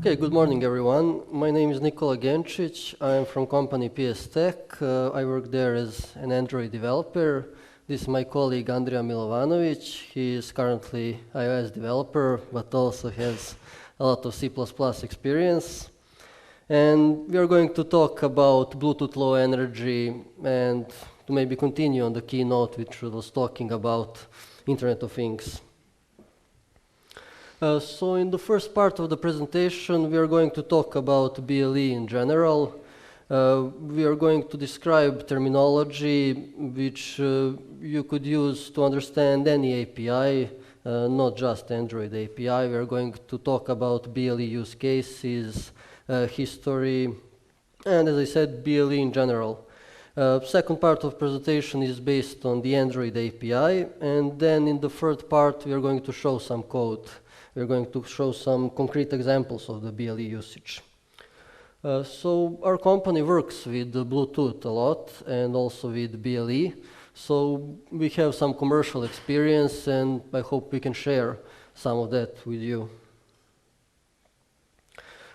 Okay, good morning everyone. My name is Nikola Genčić. I am from company PS Tech. I work there as an Android developer. This is my colleague Andrija Milovanović. He is currently iOS developer, but also has a lot of C++ experience. And we are going to talk about Bluetooth Low Energy and to maybe continue on the keynote which was talking about Internet of Things. So in the first part of the presentation, we are going to talk about BLE in general. We are going to describe terminology which you could use to understand any API, not just Android API. We are going to talk about BLE use cases, history, and as I said, BLE in general. Second part of presentation is based on the Android API, and then in the third part, we are going to show some code. We're going to show some concrete examples of the BLE usage. So our company works with Bluetooth a lot and also with BLE. So we have some commercial experience and I hope we can share some of that with you.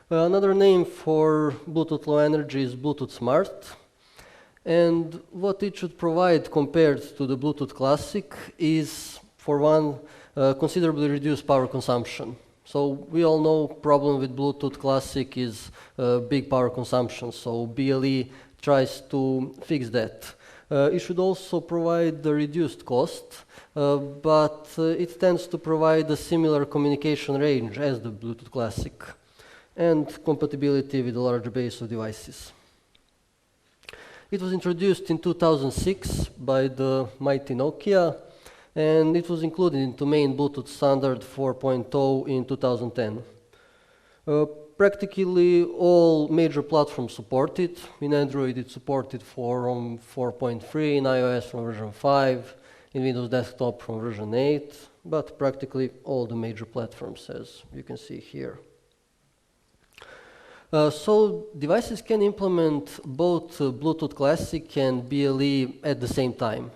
Another name for Bluetooth Low Energy is Bluetooth Smart. And what it should provide compared to the Bluetooth Classic is, for one, considerably reduced power consumption. So we all know problem with Bluetooth Classic is big power consumption. So BLE tries to fix that. It should also provide the reduced cost, but it tends to provide a similar communication range as the Bluetooth Classic and compatibility with a large base of devices. It was introduced in 2006 by the mighty Nokia, and it was included into main Bluetooth standard 4.0 in 2010. Practically all major platforms support it. In Android it's supported from 4.3, in iOS from version 5, in Windows Desktop from version 8, but practically all the major platforms, as you can see here. So devices can implement both Bluetooth Classic and BLE at the same time.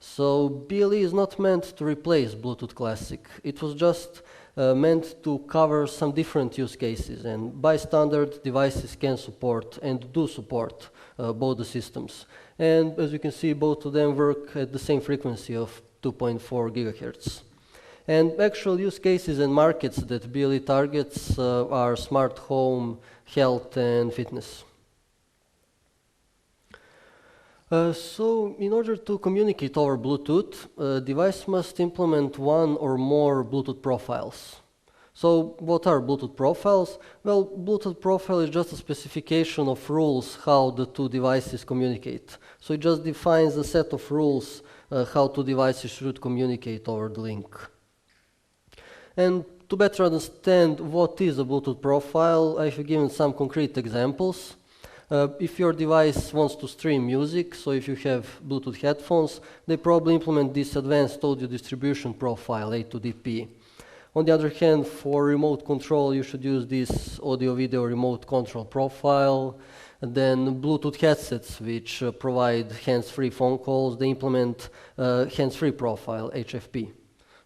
So BLE is not meant to replace Bluetooth Classic. It was just meant to cover some different use cases, and by standard devices can support and do support both the systems. And as you can see, both of them work at the same frequency of 2.4 gigahertz. And actual use cases and markets that BLE targets are smart home, health and fitness. So in order to communicate over Bluetooth, a device must implement one or more Bluetooth profiles. So what are Bluetooth profiles? Well, Bluetooth profile is just a specification of rules how the two devices communicate. So it just defines a set of rules how two devices should communicate over the link. And to better understand what is a Bluetooth profile, I have given some concrete examples. If your device wants to stream music, so if you have Bluetooth headphones, they probably implement this advanced audio distribution profile, A2DP. On the other hand, for remote control, you should use this audio-video remote control profile. And then Bluetooth headsets, which provide hands-free phone calls, they implement hands-free profile, HFP.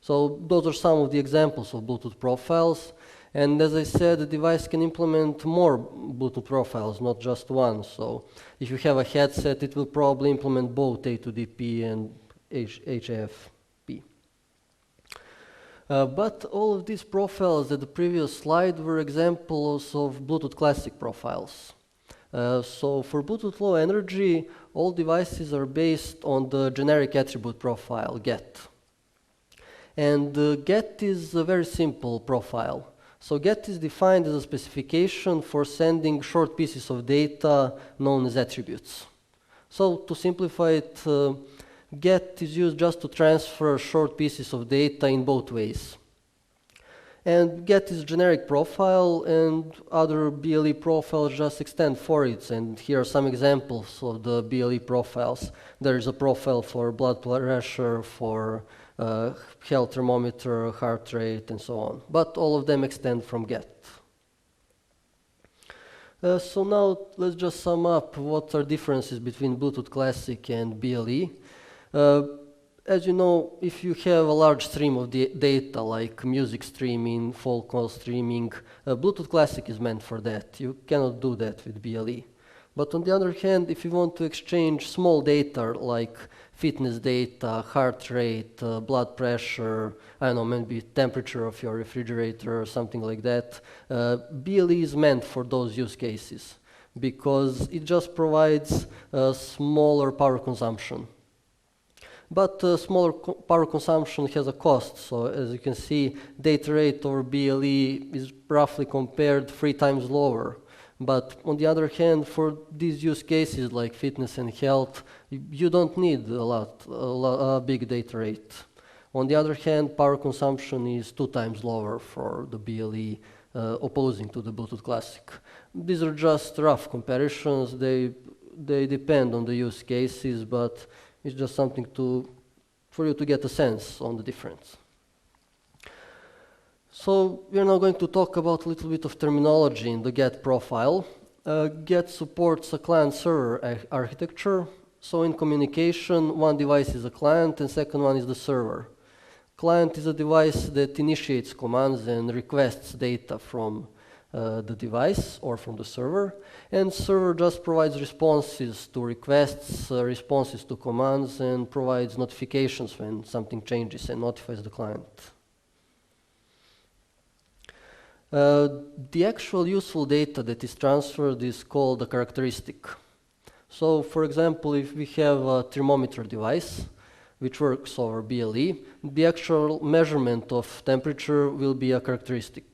So those are some of the examples of Bluetooth profiles. And as I said, the device can implement more Bluetooth profiles, not just one. So if you have a headset, it will probably implement both A2DP and HFP. But all of these profiles at the previous slide were examples of Bluetooth Classic profiles. So for Bluetooth Low Energy, all devices are based on the generic attribute profile, GET. And GET is a very simple profile. So GET is defined as a specification for sending short pieces of data known as attributes. So to simplify it, GET is used just to transfer short pieces of data in both ways. And GET is a generic profile, and other BLE profiles just extend for it. And here are some examples of the BLE profiles. There is a profile for blood pressure, for health thermometer, heart rate, and so on. But all of them extend from GET. So now let's just sum up what are differences between Bluetooth Classic and BLE. as you know, if you have a large stream of data, like music streaming, folk call streaming, Bluetooth Classic is meant for that. You cannot do that with BLE. But on the other hand, if you want to exchange small data, like fitness data, heart rate, blood pressure, I don't know, maybe temperature of your refrigerator or something like that, BLE is meant for those use cases because it just provides smaller power consumption. But smaller power consumption has a cost. So as you can see, data rate over BLE is roughly compared 3 times lower. But on the other hand, for these use cases like fitness and health, you don't need a big data rate. On the other hand, power consumption is 2 times lower for the BLE opposing to the Bluetooth Classic. These are just rough comparisons. They depend on the use cases, but it's just something for you to get a sense on the difference. So we're now going to talk about a little bit of terminology in the GET profile. GET supports a client-server architecture. So in communication, one device is a client and second one is the server. Client is a device that initiates commands and requests data from the device or from the server, and server just provides responses to requests, responses to commands, and provides notifications when something changes and notifies the client. The actual useful data that is transferred is called a characteristic. So, for example, if we have a thermometer device which works over BLE, the actual measurement of temperature will be a characteristic.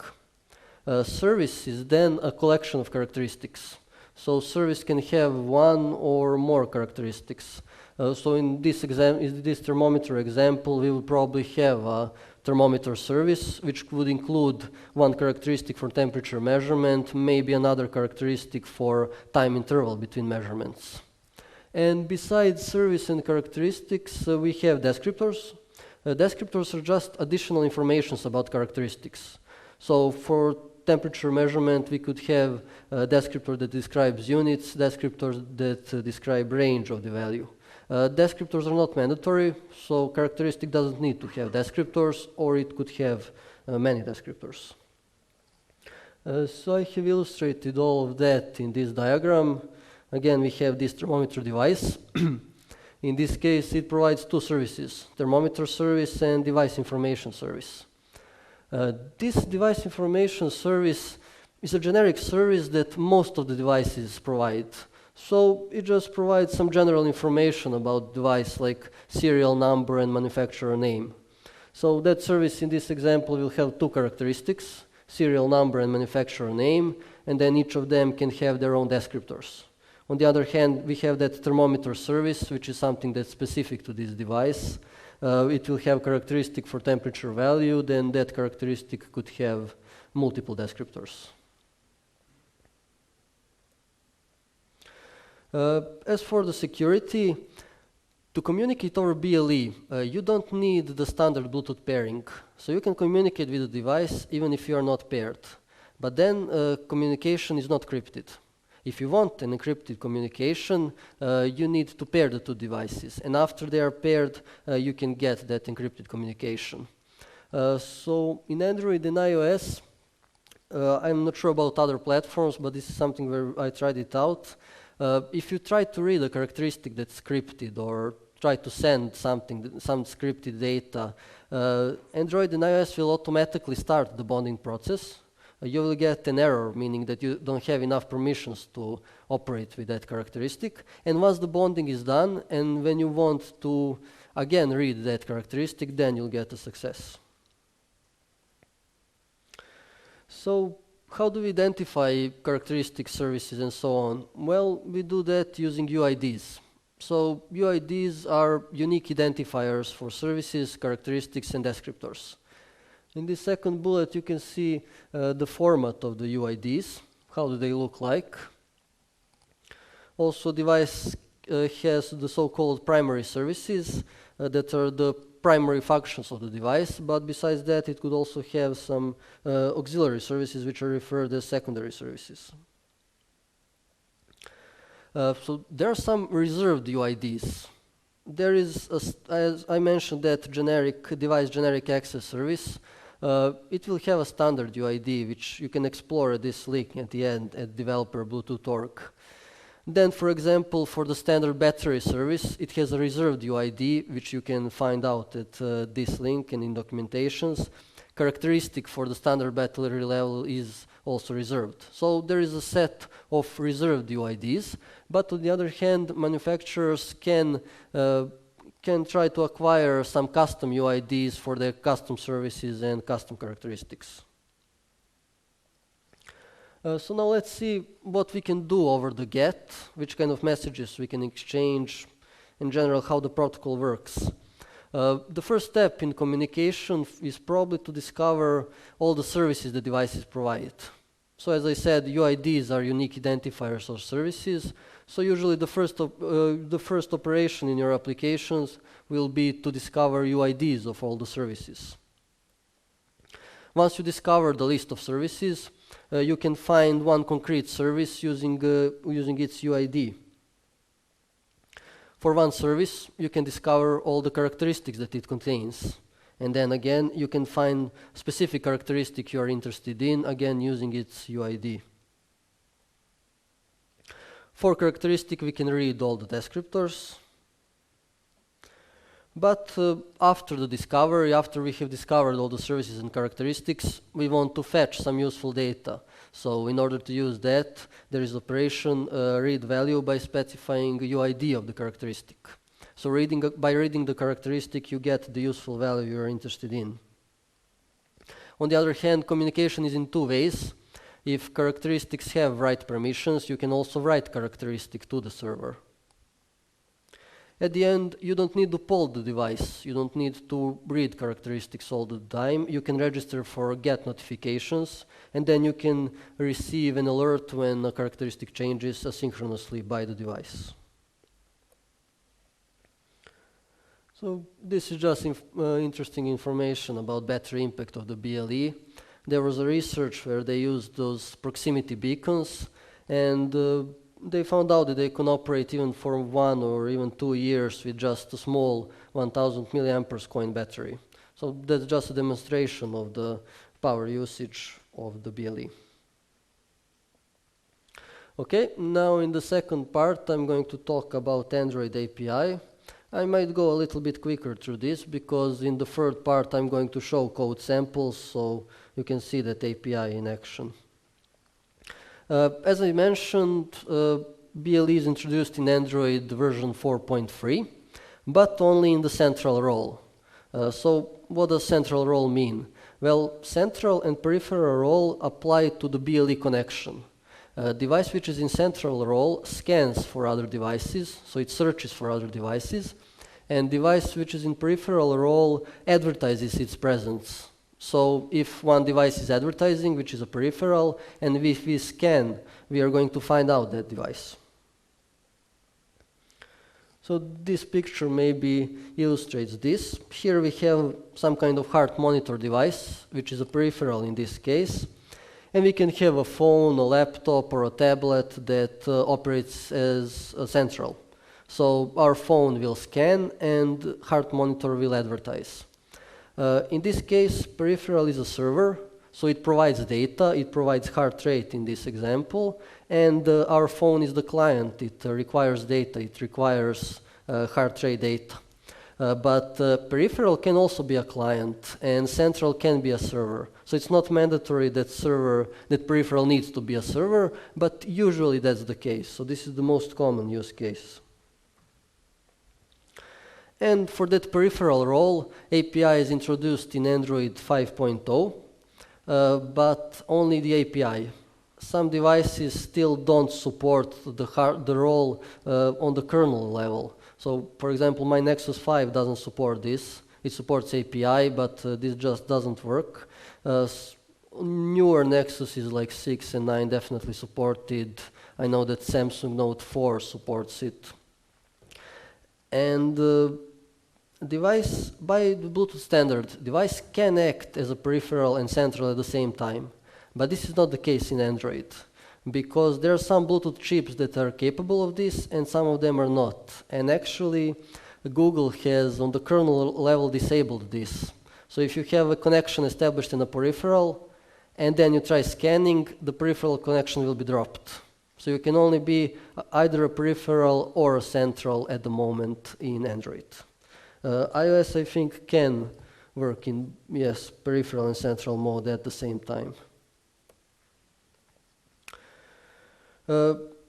Service is then a collection of characteristics. So service can have one or more characteristics. So in this thermometer example, we will probably have a thermometer service, which would include one characteristic for temperature measurement, maybe another characteristic for time interval between measurements. And besides service and characteristics, we have descriptors. Descriptors are just additional informations about characteristics. So for temperature measurement, we could have a descriptor that describes units, descriptors that describe range of the value. Descriptors are not mandatory, so characteristic doesn't need to have descriptors, or it could have many descriptors. So I have illustrated all of that in this diagram. Again, we have this thermometer device. In this case, it provides 2 services, thermometer service and device information service. This device information service is a generic service that most of the devices provide. So it just provides some general information about the device, like serial number and manufacturer name. So that service in this example will have 2 characteristics, serial number and manufacturer name, and then each of them can have their own descriptors. On the other hand, we have that thermometer service, which is something that's specific to this device. It will have characteristic for temperature value, then that characteristic could have multiple descriptors. As for the security, to communicate over BLE, you don't need the standard Bluetooth pairing. So you can communicate with the device even if you are not paired. But then communication is not encrypted. If you want an encrypted communication, you need to pair the 2 devices. And after they are paired, you can get that encrypted communication. So in Android and iOS, I'm not sure about other platforms, but this is something where I tried it out. If you try to read a characteristic that's scripted or try to send some scripted data, Android and iOS will automatically start the bonding process. You will get an error, meaning that you don't have enough permissions to operate with that characteristic. And once the bonding is done, and when you want to again read that characteristic, then you'll get a success. So how do we identify characteristic services and so on? Well, we do that using UIDs. So UIDs are unique identifiers for services, characteristics, and descriptors. In this second bullet, you can see the format of the UIDs. How do they look like? Also, device has the so-called primary services that are the primary functions of the device, but besides that, it could also have some auxiliary services which are referred as secondary services. So there are some reserved UIDs. there is, as I mentioned, that device generic access service. It will have a standard UID, which you can explore at this link at the end at developer Bluetooth.org. Then, for example, for the standard battery service, it has a reserved UID, which you can find out at this link and in documentations. Characteristic for the standard battery level is also reserved. So there is a set of reserved UIDs, but on the other hand, manufacturers can try to acquire some custom UIDs for their custom services and custom characteristics. So now let's see what we can do over the GET, which kind of messages we can exchange, in general, how the protocol works. The first step in communication is probably to discover all the services the devices provide. So as I said, UIDs are unique identifiers of services. So usually the first operation in your applications will be to discover UIDs of all the services. Once you discover the list of services, you can find one concrete service using its UID. For one service, you can discover all the characteristics that it contains. And then again, you can find specific characteristic you are interested in, again using its UID. For characteristic, we can read all the descriptors. But after the discovery, after we have discovered all the services and characteristics, we want to fetch some useful data. So in order to use that, there is operation read value by specifying UID of the characteristic. So by reading the characteristic, you get the useful value you are interested in. On the other hand, communication is in two ways. If characteristics have write permissions, you can also write characteristic to the server. At the end, you don't need to poll the device. You don't need to read characteristics all the time. You can register for GET notifications, and then you can receive an alert when a characteristic changes asynchronously by the device. So this is just interesting information about battery impact of the BLE. There was a research where they used those proximity beacons, and they found out that they can operate even for 1 or even 2 years with just a small 1000 milliamperes coin battery. So that's just a demonstration of the power usage of the BLE. Okay, now in the second part, I'm going to talk about Android API. I might go a little bit quicker through this because in the third part, I'm going to show code samples so you can see that API in action. As I mentioned, BLE is introduced in Android version 4.3, but only in the central role. So what does central role mean? Well, central and peripheral role apply to the BLE connection. A device which is in central role scans for other devices, so it searches for other devices, and device which is in peripheral role advertises its presence. So if one device is advertising, which is a peripheral, and if we scan, we are going to find out that device. So this picture maybe illustrates this. Here we have some kind of heart monitor device, which is a peripheral in this case. And we can have a phone, a laptop, or a tablet that operates as a central. So our phone will scan and heart monitor will advertise. In this case, peripheral is a server, so it provides data, it provides heart rate in this example, and our phone is the client. It requires data, it requires heart rate data. But peripheral can also be a client, and central can be a server. So it's not mandatory that peripheral needs to be a server, but usually that's the case. So this is the most common use case. And for that peripheral role, API is introduced in Android 5.0, but only the API. Some devices still don't support the role on the kernel level. So, for example, my Nexus 5 doesn't support this. It supports API, but this just doesn't work. Newer Nexuses like 6 and 9 definitely support it. I know that Samsung Note 4 supports it. And device, by the Bluetooth standard, device can act as a peripheral and central at the same time. But this is not the case in Android, because there are some Bluetooth chips that are capable of this and some of them are not. And actually, Google has on the kernel level disabled this. So if you have a connection established in a peripheral and then you try scanning, the peripheral connection will be dropped. So you can only be either a peripheral or a central at the moment in Android. iOS, I think, can work in, yes, peripheral and central mode at the same time.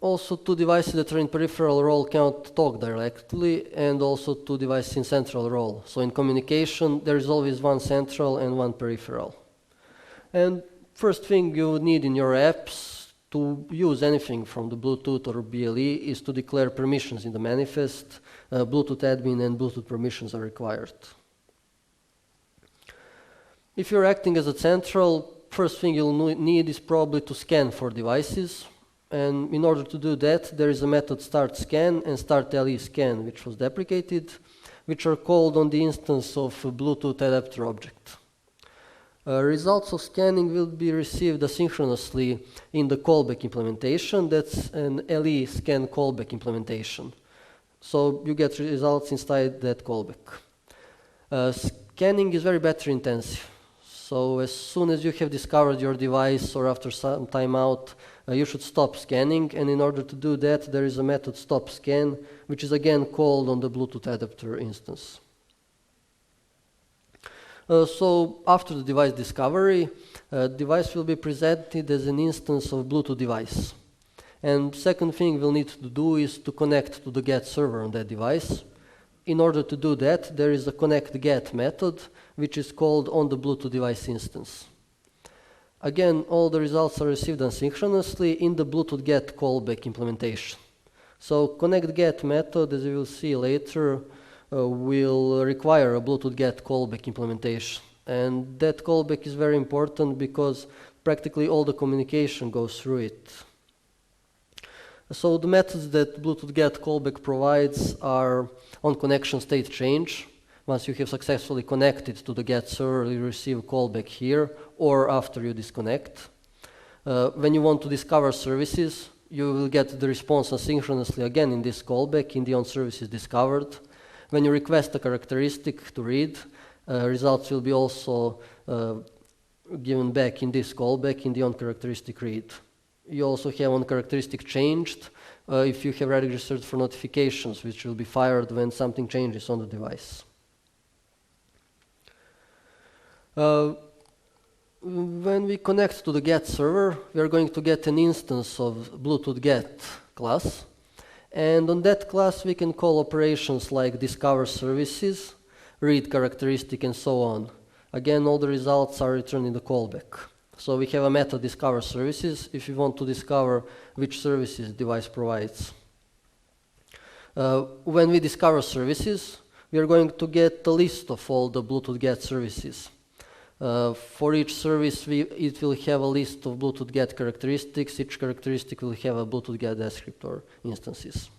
Also, two devices that are in peripheral role cannot talk directly, and also two devices in central role. So in communication, there is always one central and one peripheral. And first thing you need in your apps to use anything from the Bluetooth or BLE is to declare permissions in the manifest. Bluetooth admin and Bluetooth permissions are required. If you're acting as a central, first thing you'll need is probably to scan for devices. And in order to do that, there is a method start scan and start LE scan, which was deprecated, which are called on the instance of a Bluetooth adapter object. Results of scanning will be received asynchronously in the callback implementation. That's an LE scan callback implementation. So you get results inside that callback. Scanning is very battery intensive. So as soon as you have discovered your device or after some time out, you should stop scanning, and in order to do that, there is a method stop scan, which is again called on the Bluetooth adapter instance. So after the device discovery, device will be presented as an instance of Bluetooth device. And second thing we'll need to do is to connect to the GET server on that device. In order to do that, there is a connect GET method, which is called on the Bluetooth device instance. Again, all the results are received asynchronously in the Bluetooth GET callback implementation. So connect GET method, as you will see later, will require a Bluetooth GET callback implementation. And that callback is very important because practically all the communication goes through it. So the methods that Bluetooth GET callback provides are on connection state change. Once you have successfully connected to the GET server, you receive a callback here, or after you disconnect. When you want to discover services, you will get the response asynchronously again in this callback in the onServices discovered. When you request a characteristic to read, results will be also given back in this callback in the onCharacteristic read. You also have onCharacteristic changed if you have registered for notifications, which will be fired when something changes on the device. When we connect to the GET server, we are going to get an instance of Bluetooth GET class. And on that class, we can call operations like discover services, read characteristic, and so on. Again, all the results are returned in the callback. So we have a method discover services if you want to discover which services the device provides. When we discover services, we are going to get a list of all the Bluetooth GET services. For each service, it will have a list of Bluetooth GET characteristics. Each characteristic will have a Bluetooth GET descriptor instances.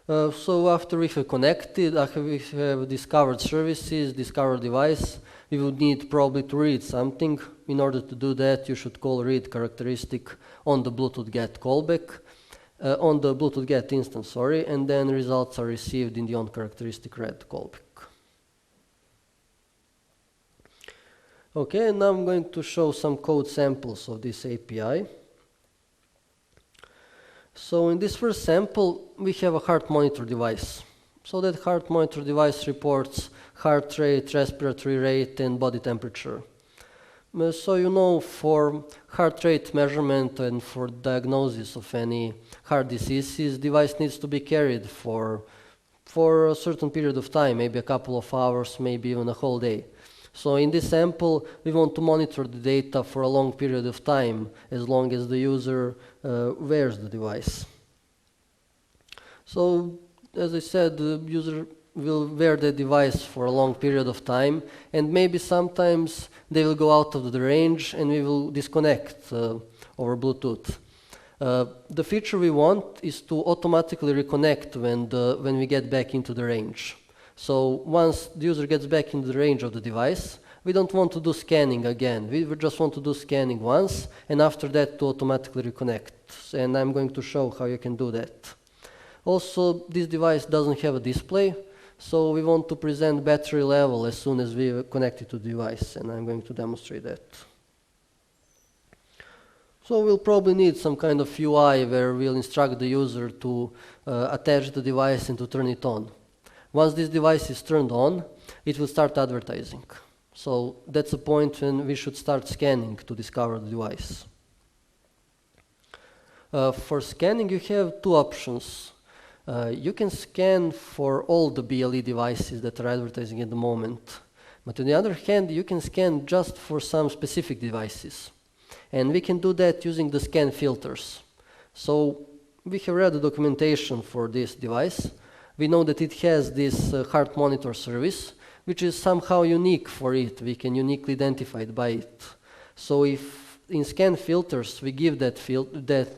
So after we have connected, after we have discovered services, discovered device, we would need probably to read something. In order to do that, you should call read characteristic on the Bluetooth GET callback, on the Bluetooth GET instance, sorry, and then results are received in the onCharacteristic read callback. Okay, and now I'm going to show some code samples of this API. So in this first sample, we have a heart monitor device. So that heart monitor device reports heart rate, respiratory rate, and body temperature. So you know, for heart rate measurement and for diagnosis of any heart diseases, device needs to be carried for a certain period of time, maybe a couple of hours, maybe even a whole day. So in this sample, we want to monitor the data for a long period of time, as long as the user wears the device. So, as I said, the user will wear the device for a long period of time, and maybe sometimes they will go out of the range and we will disconnect over Bluetooth. The feature we want is to automatically reconnect when we get back into the range. So once the user gets back into the range of the device, we don't want to do scanning again. We just want to do scanning once, and after that to automatically reconnect. And I'm going to show how you can do that. Also, this device doesn't have a display, so we want to present battery level as soon as we connect it to the device, and I'm going to demonstrate that. So we'll probably need some kind of UI where we'll instruct the user to attach the device and to turn it on. Once this device is turned on, it will start advertising. So that's the point when we should start scanning to discover the device. For scanning, you have two options. You can scan for all the BLE devices that are advertising at the moment. But on the other hand, you can scan just for some specific devices. And we can do that using the scan filters. So we have read the documentation for this device. We know that it has this heart monitor service, which is somehow unique for it. We can uniquely identify it by it. So if in scan filters we give that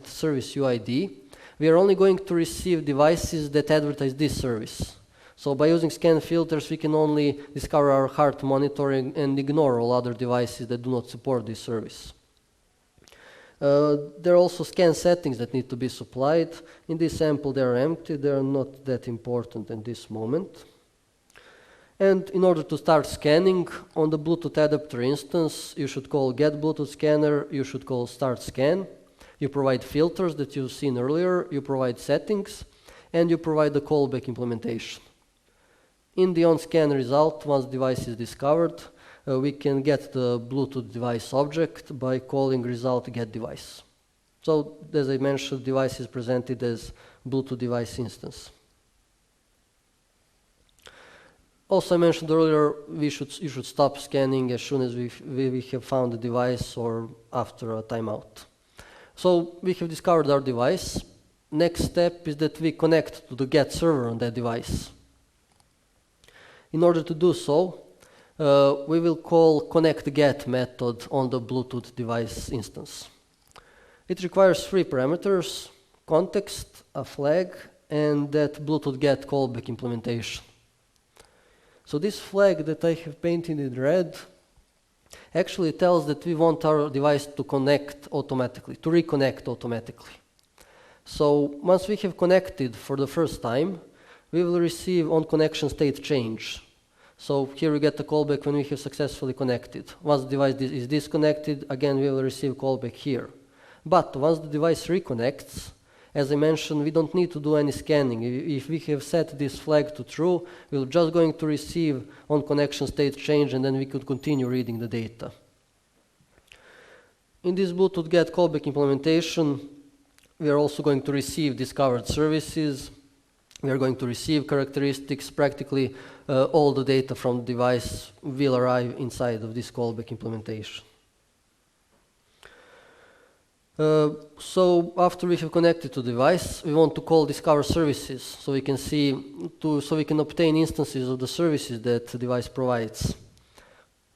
service UID, we are only going to receive devices that advertise this service. So by using scan filters, we can only discover our heart monitoring and ignore all other devices that do not support this service. There are also scan settings that need to be supplied. In this sample, they are empty. They are not that important in this moment. And in order to start scanning, on the Bluetooth adapter instance, you should call get Bluetooth scanner, you should call start scan. You provide filters that you've seen earlier, you provide settings, and you provide the callback implementation. In the on-scan result, once the device is discovered, we can get the Bluetooth device object by calling result get device. So, as I mentioned, the device is presented as Bluetooth device instance. Also, I mentioned earlier, you should stop scanning as soon as we have found the device or after a timeout. So, we have discovered our device. Next step is that we connect to the get server on that device. In order to do so, we will call connect-get method on the Bluetooth device instance. It requires three parameters: context, a flag, and that Bluetooth get callback implementation. So this flag that I have painted in red actually tells that we want our device to connect automatically, to reconnect automatically. So once we have connected for the first time, we will receive on connection state change. So here we get the callback when we have successfully connected. Once the device is disconnected, again we will receive callback here. But once the device reconnects, as I mentioned, we don't need to do any scanning. If we have set this flag to true, we're just going to receive on connection state change, and then we could continue reading the data. In this Bluetooth get callback implementation, we are also going to receive discovered services. We are going to receive characteristics. Practically all the data from the device will arrive inside of this callback implementation. So after we have connected to the device, we want to call discover services so we can so we can obtain instances of the services that the device provides.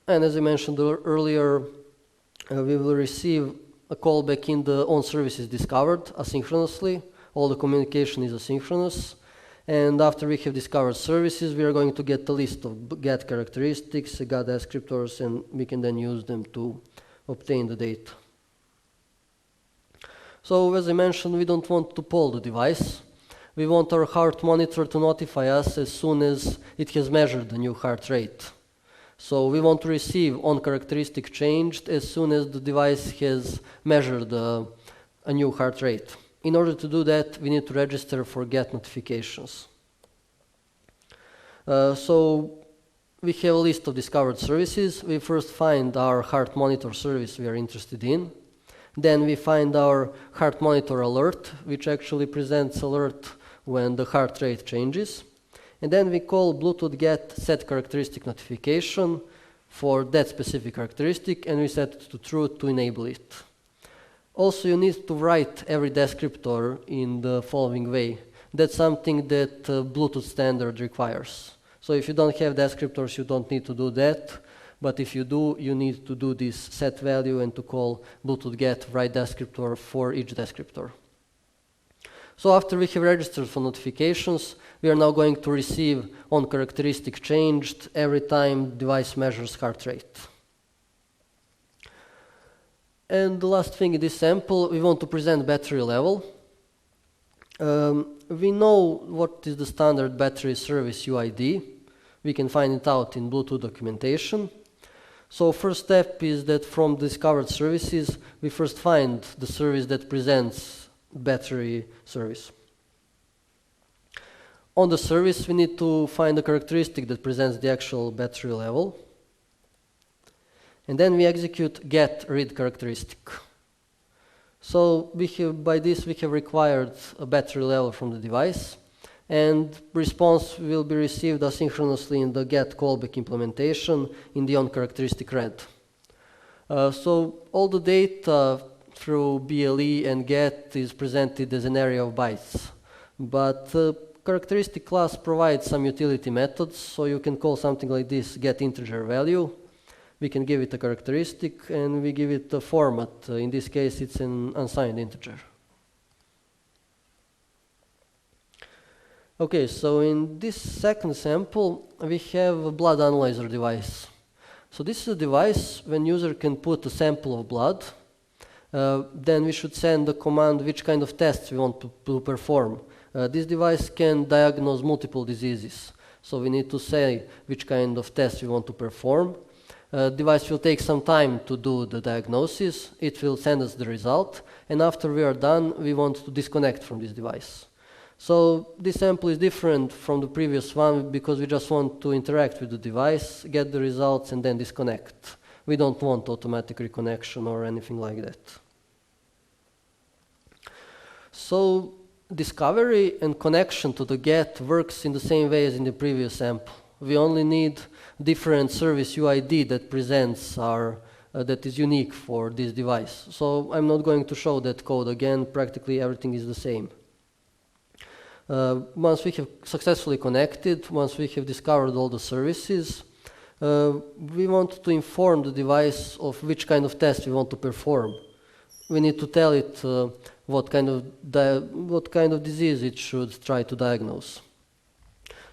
And as I mentioned earlier, we will receive a callback in the on services discovered asynchronously. All the communication is asynchronous. And after we have discovered services, we are going to get a list of get characteristics, get descriptors, and we can then use them to obtain the data. So as I mentioned, we don't want to poll the device. We want our heart monitor to notify us as soon as it has measured the new heart rate. So we want to receive on characteristic changed as soon as the device has measured a new heart rate. In order to do that, we need to register for get notifications. So we have a list of discovered services. We first find our heart monitor service we are interested in. Then we find our heart monitor alert, which actually presents alert when the heart rate changes. And then we call Bluetooth get set characteristic notification for that specific characteristic, and we set it to true to enable it. Also, you need to write every descriptor in the following way. That's something that Bluetooth standard requires. So if you don't have descriptors, you don't need to do that. But if you do, you need to do this set value and to call Bluetooth get write descriptor for each descriptor. So after we have registered for notifications, we are now going to receive on characteristic changed every time the device measures heart rate. And the last thing in this sample, we want to present battery level. we know what is the standard battery service UID. We can find it out in Bluetooth documentation. So first step is that from discovered services, we first find the service that presents battery service. On the service, we need to find a characteristic that presents the actual battery level. And then we execute get read characteristic. So by this we have required a battery level from the device, and response will be received asynchronously in the get callback implementation in the onCharacteristic read. So all the data through BLE and get is presented as an array of bytes, but characteristic class provides some utility methods, so you can call something like this get integer value. We can give it a characteristic and we give it a format. In this case, it's an unsigned integer. Okay, so in this second sample, we have a blood analyzer device. So this is a device when user can put a sample of blood. Then we should send the command which kind of tests we want to perform. This device can diagnose multiple diseases. So we need to say which kind of tests we want to perform. Device will take some time to do the diagnosis. It will send us the result. And after we are done, we want to disconnect from this device. So this sample is different from the previous one because we just want to interact with the device, get the results, and then disconnect. We don't want automatic reconnection or anything like that. So discovery and connection to the get works in the same way as in the previous sample. We only need different service UID that presents that is unique for this device. So I'm not going to show that code again. Practically everything is the same. Once we have successfully connected, once we have discovered all the services, we want to inform the device of which kind of test we want to perform. We need to tell it what kind of disease it should try to diagnose.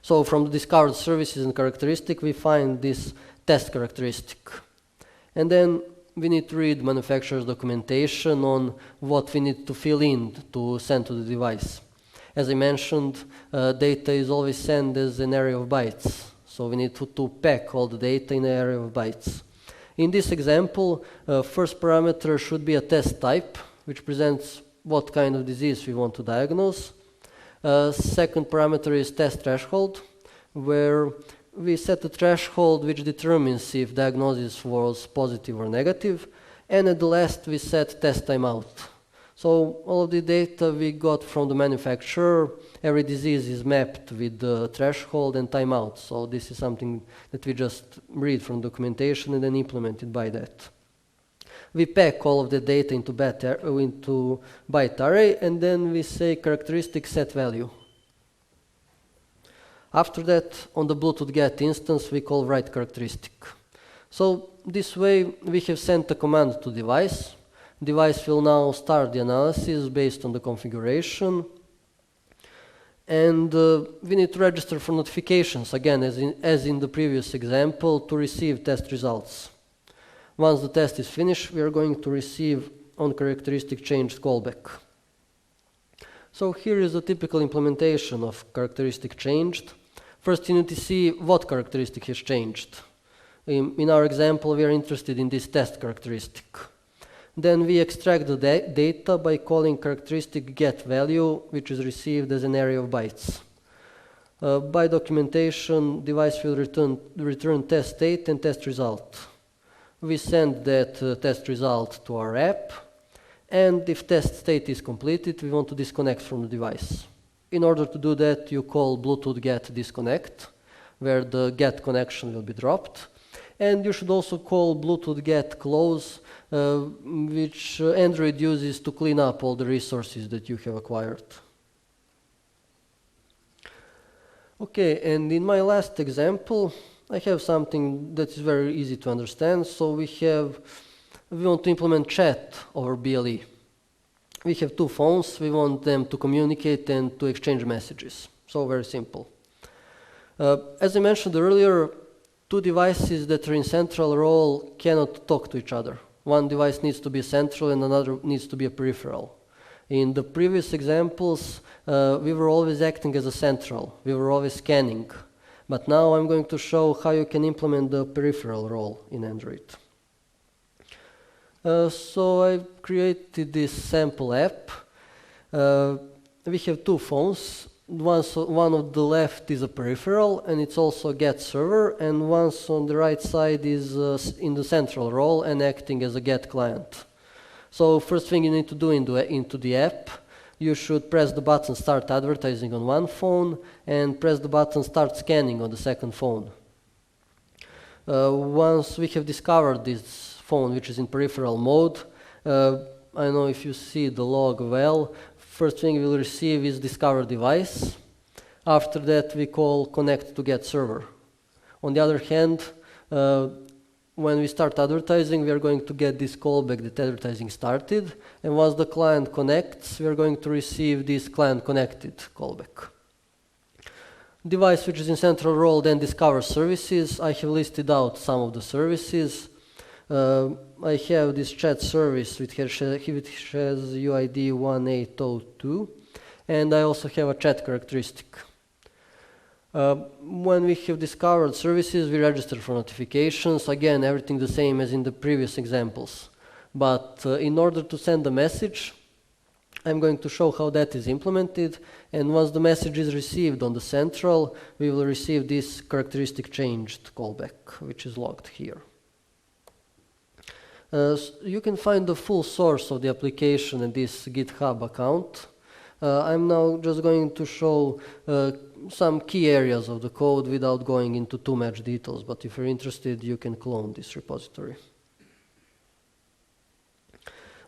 So from the discovered services and characteristic, we find this test characteristic. And then we need to read manufacturer's documentation on what we need to fill in to send to the device. As I mentioned, data is always sent as an array of bytes. So we need to pack all the data in an array of bytes. In this example, first parameter should be a test type, which presents what kind of disease we want to diagnose. Second parameter is test threshold, where we set a threshold which determines if diagnosis was positive or negative. And at the last, we set test timeout. So all of the data we got from the manufacturer, every disease is mapped with the threshold and timeout. So this is something that we just read from documentation and then implement it by that. We pack all of the data into byte array, and then we say characteristic set value. After that, on the Bluetooth get instance, we call write characteristic. So this way, we have sent a command to device. Device will now start the analysis based on the configuration. And we need to register for notifications, again, as in the previous example, to receive test results. Once the test is finished, we are going to receive onCharacteristic changed callback. So here is a typical implementation of characteristic changed. First, you need to see what characteristic has changed. In our example, we are interested in this test characteristic. Then we extract the data by calling characteristic get value, which is received as an array of bytes. By documentation, device will return test state and test result. We send that test result to our app, and if test state is completed, we want to disconnect from the device. In order to do that, you call Bluetooth get disconnect, where the get connection will be dropped. And you should also call Bluetooth get close, which Android uses to clean up all the resources that you have acquired. Okay, and in my last example, I have something that is very easy to understand. So we want to implement chat over BLE. We have two phones. We want them to communicate and to exchange messages. So very simple. As I mentioned earlier, two devices that are in central role cannot talk to each other. One device needs to be central and another needs to be a peripheral. In the previous examples, we were always acting as a central. We were always scanning. But now I'm going to show how you can implement the peripheral role in Android. So I've created this sample app. We have two phones. One on the left is a peripheral, and it's also a GET server, and one on the right side is in the central role and acting as a GET client. So first thing you need to do into the app, you should press the button Start Advertising on one phone and press the button Start Scanning on the second phone. Once we have discovered this phone, which is in peripheral mode, I don't know if you see the log well. First thing we'll receive is discover device. After that, we call connect to GET server. On the other hand, when we start advertising, we are going to get this callback that advertising started. And once the client connects, we are going to receive this client connected callback. Device which is in central role then discovers services. I have listed out some of the services. I have this chat service which has UID 1802, and I also have a chat characteristic. When we have discovered services, we register for notifications. Again, everything the same as in the previous examples. But in order to send a message, I'm going to show how that is implemented. And once the message is received on the central, we will receive this characteristic changed callback, which is logged here. You can find the full source of the application in this GitHub account. I'm now just going to show some key areas of the code without going into too much details, but if you're interested, you can clone this repository.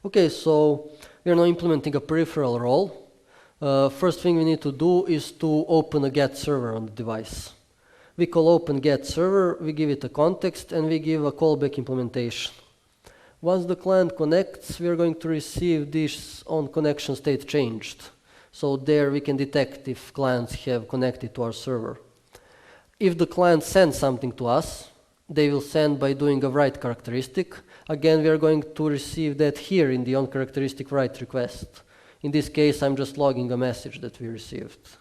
Okay, so we're now implementing a peripheral role. First thing we need to do is to open a GET server on the device. We call open GET server, we give it a context, and we give a callback implementation. Once the client connects, we are going to receive this on connection state changed. So there we can detect if clients have connected to our server. If the client sends something to us, they will send by doing a write characteristic. Again, we are going to receive that here in the onCharacteristic write request. In this case, I'm just logging a message that we received.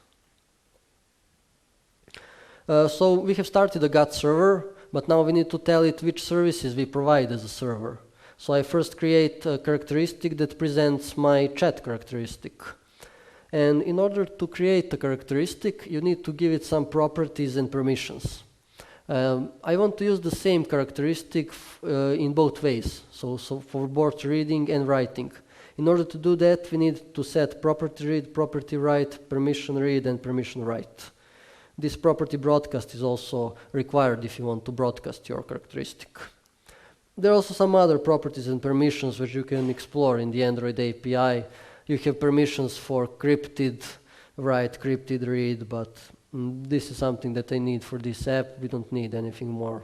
So we have started a GET server, but now we need to tell it which services we provide as a server. So I first create a characteristic that presents my chat characteristic. And in order to create a characteristic, you need to give it some properties and permissions. I want to use the same characteristic in both ways, so for both reading and writing. In order to do that, we need to set property read, property write, permission read, and permission write. This property broadcast is also required if you want to broadcast your characteristic. There are also some other properties and permissions which you can explore in the Android API. You have permissions for crypted write, crypted read, but this is something that I need for this app. We don't need anything more.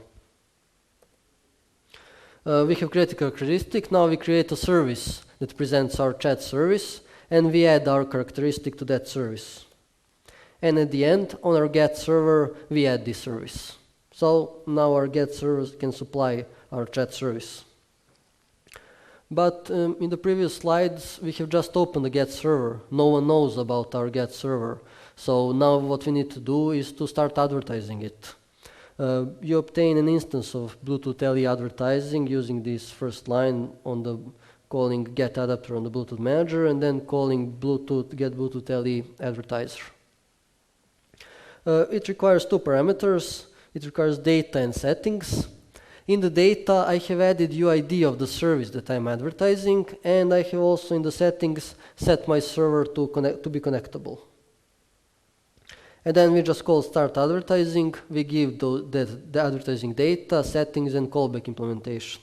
We have created a characteristic. Now we create a service that presents our chat service, and we add our characteristic to that service. And at the end, on our GET server, we add this service. So now our GET server can supply our chat service. But in the previous slides, we have just opened the GET server. No one knows about our GET server. So now what we need to do is to start advertising it. You obtain an instance of Bluetooth LE advertising using this first line on the calling get adapter on the Bluetooth manager and then calling get Bluetooth LE advertiser. It requires two parameters. It requires data and settings. In the data, I have added UID of the service that I'm advertising, and I have also in the settings set my server to be connectable. And then we just call start advertising. We give the advertising data, settings, and callback implementation.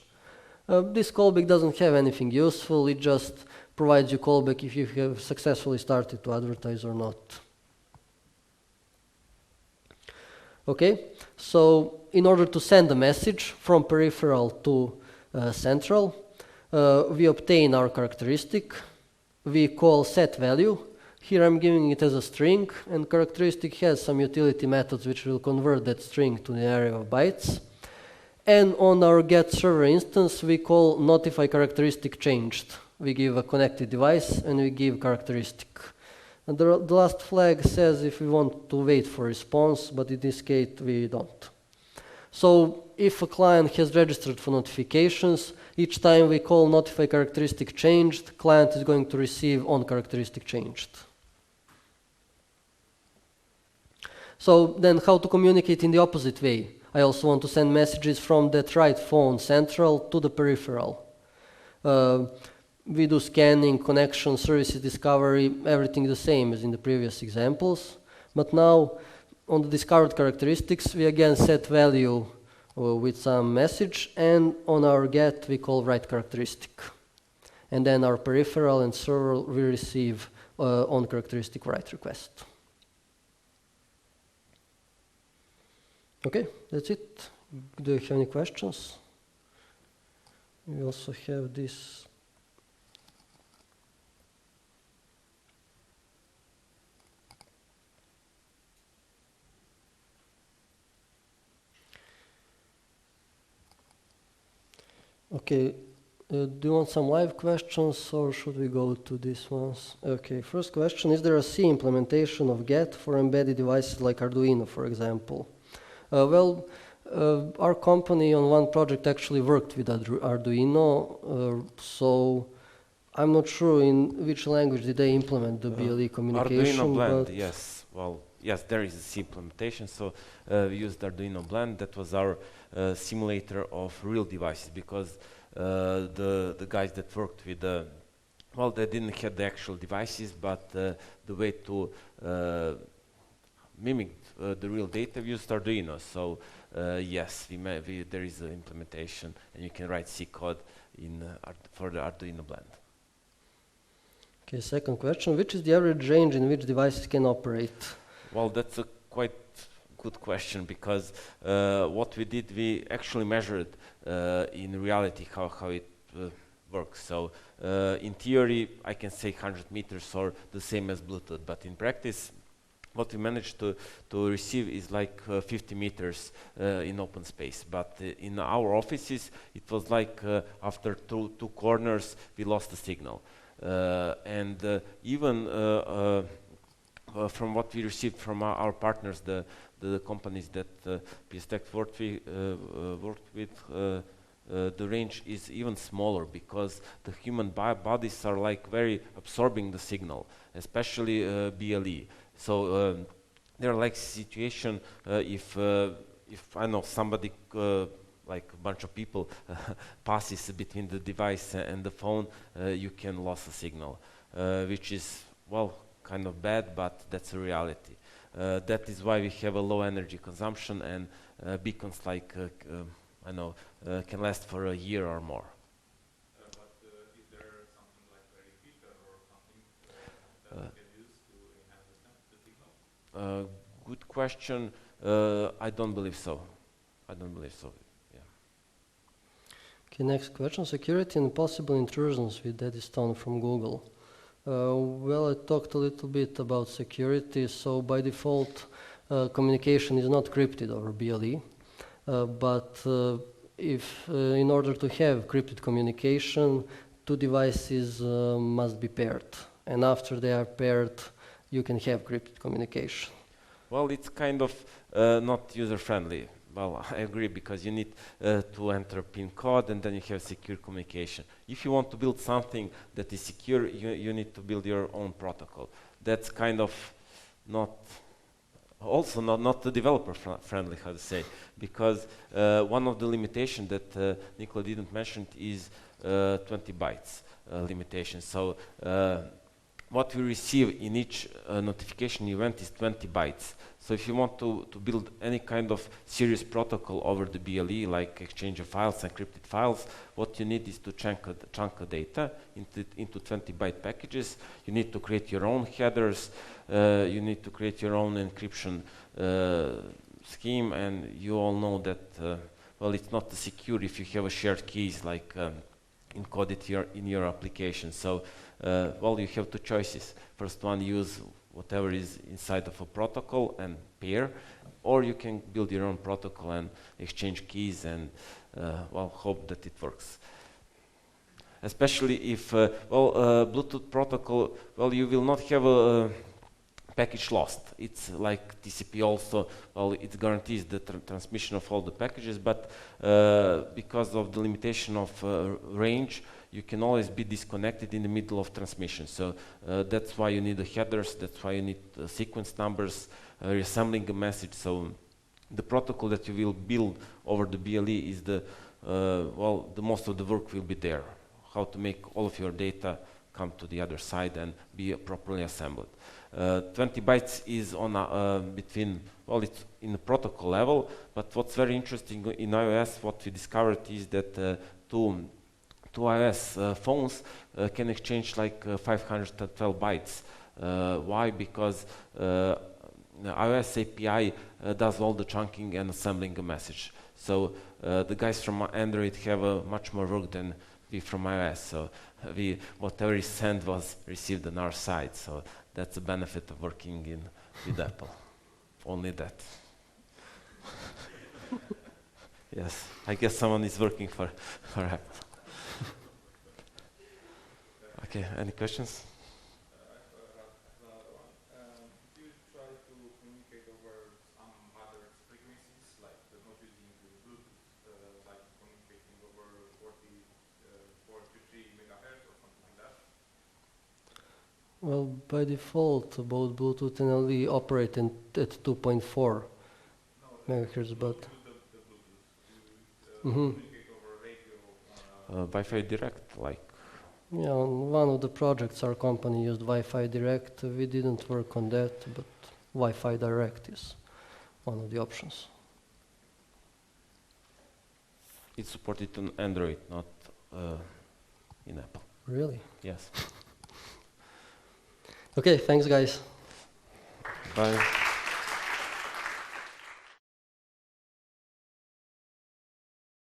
This callback doesn't have anything useful. It just provides you callback if you have successfully started to advertise or not. Okay, so in order to send a message from peripheral to central, we obtain our characteristic. We call setValue. Here I'm giving it as a string, and characteristic has some utility methods which will convert that string to the array of bytes. And on our GET server instance, we call notify characteristic changed. we give a connected device, and we give characteristic. And the last flag says if we want to wait for response, but in this case we don't. So if a client has registered for notifications, each time we call notify characteristic changed, client is going to receive on characteristic changed. So then how to communicate in the opposite way? I also want to send messages from that right phone central to the peripheral. We do scanning, connection, services discovery, everything the same as in the previous examples. But now on the discovered characteristics, we again set value with some message, and on our get we call write characteristic. And then our peripheral and server will receive on characteristic write request. Okay, that's it. Do you have any questions? We also have this. Okay, do you want some live questions or should we go to these ones? Okay, first question, is there a C implementation of GET for embedded devices like Arduino, for example? Our company on one project actually worked with Arduino, so I'm not sure in which language did they implement the BLE communication. Arduino Blend, yes. Well, yes, there is a C implementation, so we used Arduino Blend. That was our simulator of real devices, because the guys that worked with well, they didn't have the actual devices, but the way to mimic the real data, we used Arduino. So yes, there is an implementation, and you can write C code for the Arduino Blend. Okay, second question, which is the average range in which devices can operate? Well, that's a quite good question, because what we did, we actually measured in reality how it works. So in theory, I can say 100 meters or the same as Bluetooth, but in practice, what we managed to receive is like 50 meters in open space. But in our offices, it was like after two corners, we lost the signal. And even from what we received from our partners, the companies that PSTech worked with, the range is even smaller, because the human bodies are like very absorbing the signal, especially BLE. So there are like situation if I know somebody like a bunch of people passes between the device and the phone, you can lose a signal, which is, well, kind of bad, but that's a reality. That is why we have a low energy consumption, and beacons like I know can last for a year or more. But is there something like a repeater or something that we can use to enhance the signal? Good question. I don't believe so. I don't believe so. Yeah. Okay, next question, security and possible intrusions with Eddystone from Google. Well, I talked a little bit about security. So by default, communication is not crypted over BLE. But if in order to have crypted communication, two devices must be paired. And after they are paired, you can have crypted communication. Well, it's kind of not user-friendly. Well, I agree, because you need to enter PIN code, and then you have secure communication. If you want to build something that is secure, you need to build your own protocol. That's kind of not the developer friendly, how to say, because one of the limitations that Nikola didn't mention is 20 bytes limitation. So what we receive in each notification event is 20 bytes. So if you want to build any kind of serious protocol over the BLE, like exchange of files, encrypted files, what you need is to chunk the data into 20 byte packages. You need to create your own headers. You need to create your own encryption scheme, and you all know that, well, it's not secure if you have a shared keys like encoded in your application. So, well, you have two choices. First one, use whatever is inside of a protocol and pair, or you can build your own protocol and exchange keys and, well, hope that it works. especially if Bluetooth protocol, well, you will not have a package lost. It's like TCP also, well, it guarantees the transmission of all the packages, but because of the limitation of range, you can always be disconnected in the middle of transmission. So that's why you need the headers, that's why you need sequence numbers, reassembling a message. So the protocol that you will build over the BLE is the most of the work will be there. How to make all of your data come to the other side and be properly assembled. 20 bytes is on between, well, it's in the protocol level, but what's very interesting in iOS, what we discovered is that two iOS phones can exchange like 512 bytes. Why? Because the iOS API does all the chunking and assembling a message. So the guys from Android have much more work than we from iOS. So whatever is sent was received on our side. So that's the benefit of working with Apple. Only that. Yes, I guess someone is working for Apple. Okay, any questions? Do you try to communicate over some other frequencies, like not using Bluetooth, like communicating over 43 megahertz or something like that? Well, by default, both Bluetooth and LE operate at 2.4 megahertz, but Communicate over radio. Wi-Fi Direct, like. yeah, on one of the projects our company used Wi-Fi Direct. We didn't work on that, but Wi-Fi Direct is one of the options. It's supported on Android, not in Apple. Really? Yes. Okay, thanks guys. Bye.